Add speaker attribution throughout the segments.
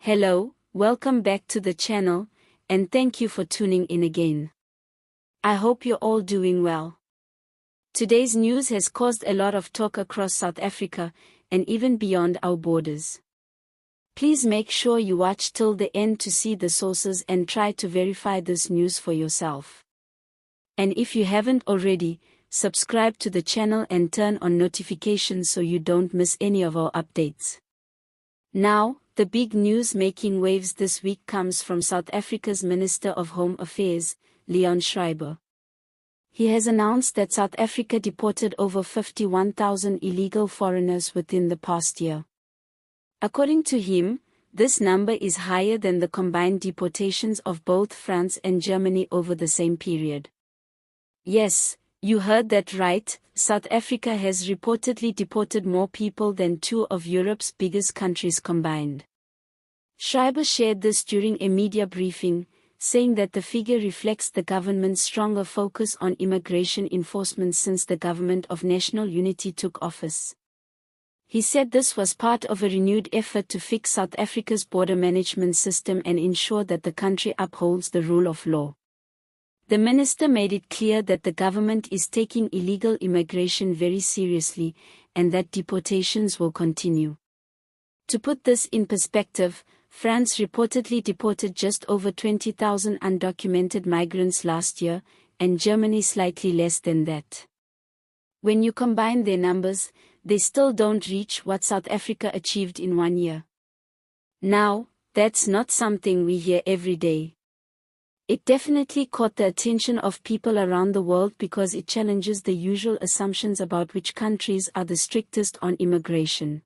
Speaker 1: Hello, welcome back to the channel, and thank you for tuning in again. I hope you're all doing well. Today's news has caused a lot of talk across South Africa, and even beyond our borders. Please make sure you watch till the end to see the sources and try to verify this news for yourself. And if you haven't already, subscribe to the channel and turn on notifications so you don't miss any of our updates. Now, the big news making waves this week comes from South Africa's Minister of Home Affairs, Schreiber. He has announced that South Africa deported over 51,000 illegal foreigners within the past year. According to him, this number is higher than the combined deportations of both France and Germany over the same period. Yes, you heard that right, South Africa has reportedly deported more people than two of Europe's biggest countries combined. Schreiber shared this during a media briefing, saying that the figure reflects the government's stronger focus on immigration enforcement since the Government of National Unity took office. He said this was part of a renewed effort to fix South Africa's border management system and ensure that the country upholds the rule of law. The minister made it clear that the government is taking illegal immigration very seriously, and that deportations will continue. To put this in perspective, France reportedly deported just over 20,000 undocumented migrants last year, and Germany slightly less than that. When you combine their numbers, they still don't reach what South Africa achieved in 1 year. Now, that's not something we hear every day. It definitely caught the attention of people around the world because it challenges the usual assumptions about which countries are the strictest on immigration.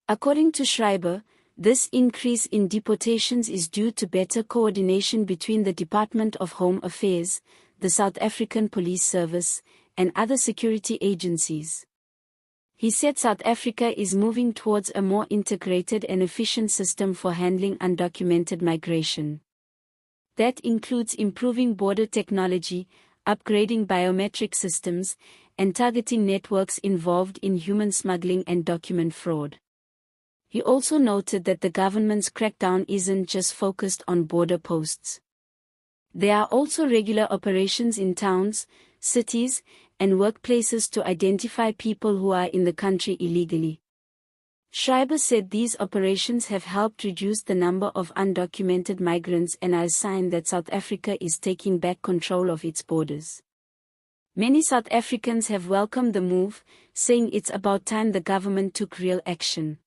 Speaker 1: According to Schreiber, this increase in deportations is due to better coordination between the Department of Home Affairs, the South African Police Service, and other security agencies. He said South Africa is moving towards a more integrated and efficient system for handling undocumented migration. That includes improving border technology, upgrading biometric systems, and targeting networks involved in human smuggling and document fraud. He also noted that the government's crackdown isn't just focused on border posts. There are also regular operations in towns, cities, and workplaces to identify people who are in the country illegally. Schreiber said these operations have helped reduce the number of undocumented migrants and are a sign that South Africa is taking back control of its borders. Many South Africans have welcomed the move, saying it's about time the government took real action.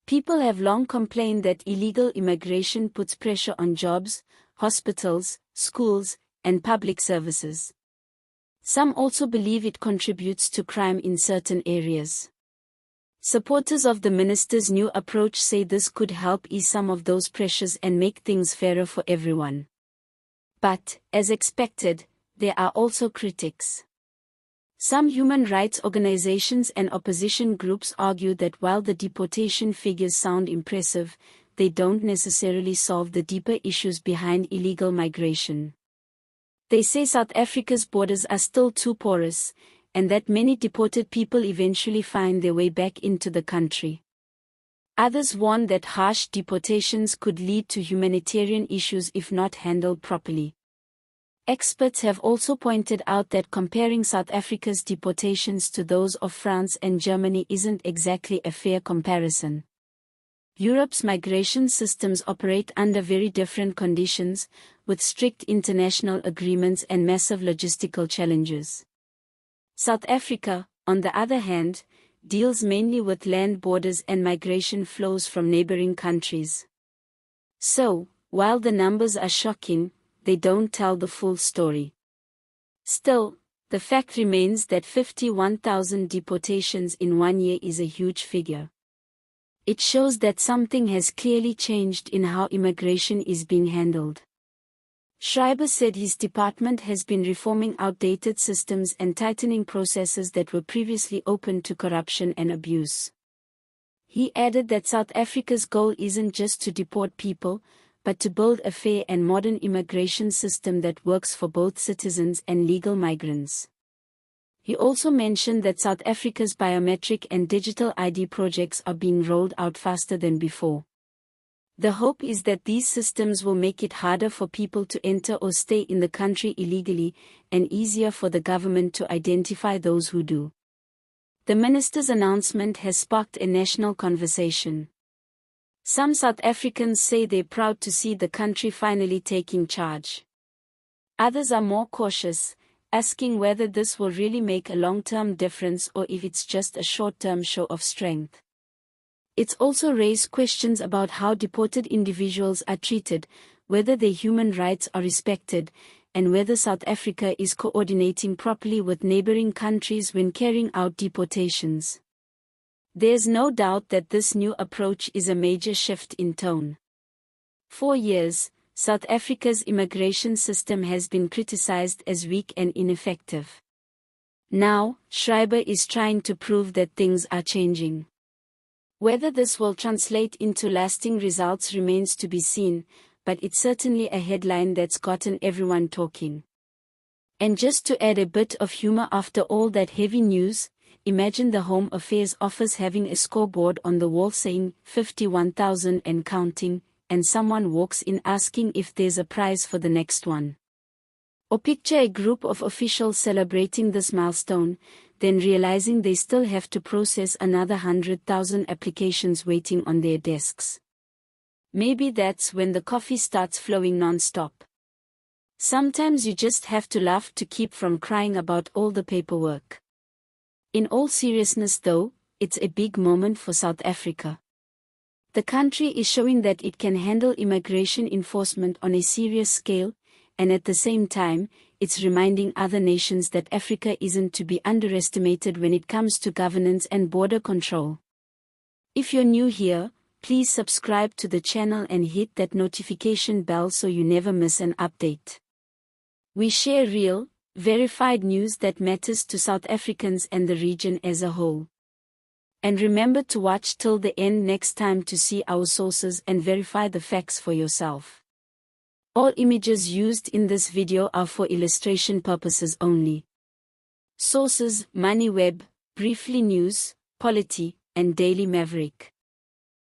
Speaker 1: People have long complained that illegal immigration puts pressure on jobs, hospitals, schools, and public services. Some also believe it contributes to crime in certain areas. Supporters of the minister's new approach say this could help ease some of those pressures and make things fairer for everyone. But, as expected, there are also critics. Some human rights organizations and opposition groups argue that while the deportation figures sound impressive, they don't necessarily solve the deeper issues behind illegal migration. They say South Africa's borders are still too porous, and that many deported people eventually find their way back into the country. Others warn that harsh deportations could lead to humanitarian issues if not handled properly. Experts have also pointed out that comparing South Africa's deportations to those of France and Germany isn't exactly a fair comparison. Europe's migration systems operate under very different conditions, with strict international agreements and massive logistical challenges. South Africa, on the other hand, deals mainly with land borders and migration flows from neighboring countries. So, while the numbers are shocking, they don't tell the full story. Still, the fact remains that 51,000 deportations in 1 year is a huge figure. It shows that something has clearly changed in how immigration is being handled. Schreiber said his department has been reforming outdated systems and tightening processes that were previously open to corruption and abuse. He added that South Africa's goal isn't just to deport people, but to build a fair and modern immigration system that works for both citizens and legal migrants. He also mentioned that South Africa's biometric and digital ID projects are being rolled out faster than before. The hope is that these systems will make it harder for people to enter or stay in the country illegally, and easier for the government to identify those who do. The minister's announcement has sparked a national conversation. Some South Africans say they're proud to see the country finally taking charge. Others are more cautious, asking whether this will really make a long-term difference or if it's just a short-term show of strength. It's also raised questions about how deported individuals are treated, whether their human rights are respected, and whether South Africa is coordinating properly with neighboring countries when carrying out deportations. There's no doubt that this new approach is a major shift in tone. For years, South Africa's immigration system has been criticized as weak and ineffective. Now, Schreiber is trying to prove that things are changing. Whether this will translate into lasting results remains to be seen, but it's certainly a headline that's gotten everyone talking. And just to add a bit of humor after all that heavy news, imagine the Home Affairs Office having a scoreboard on the wall saying 51,000 and counting, and someone walks in asking if there's a prize for the next one. Or picture a group of officials celebrating this milestone, then realizing they still have to process another 100,000 applications waiting on their desks. Maybe that's when the coffee starts flowing non-stop. Sometimes you just have to laugh to keep from crying about all the paperwork. In all seriousness though, it's a big moment for South Africa. The country is showing that it can handle immigration enforcement on a serious scale, and at the same time, it's reminding other nations that Africa isn't to be underestimated when it comes to governance and border control. If you're new here, please subscribe to the channel and hit that notification bell so you never miss an update. We share real, verified news that matters to South Africans and the region as a whole. And remember to watch till the end next time to see our sources and verify the facts for yourself. All images used in this video are for illustration purposes only. Sources: MoneyWeb, Briefly News, Polity, and Daily Maverick.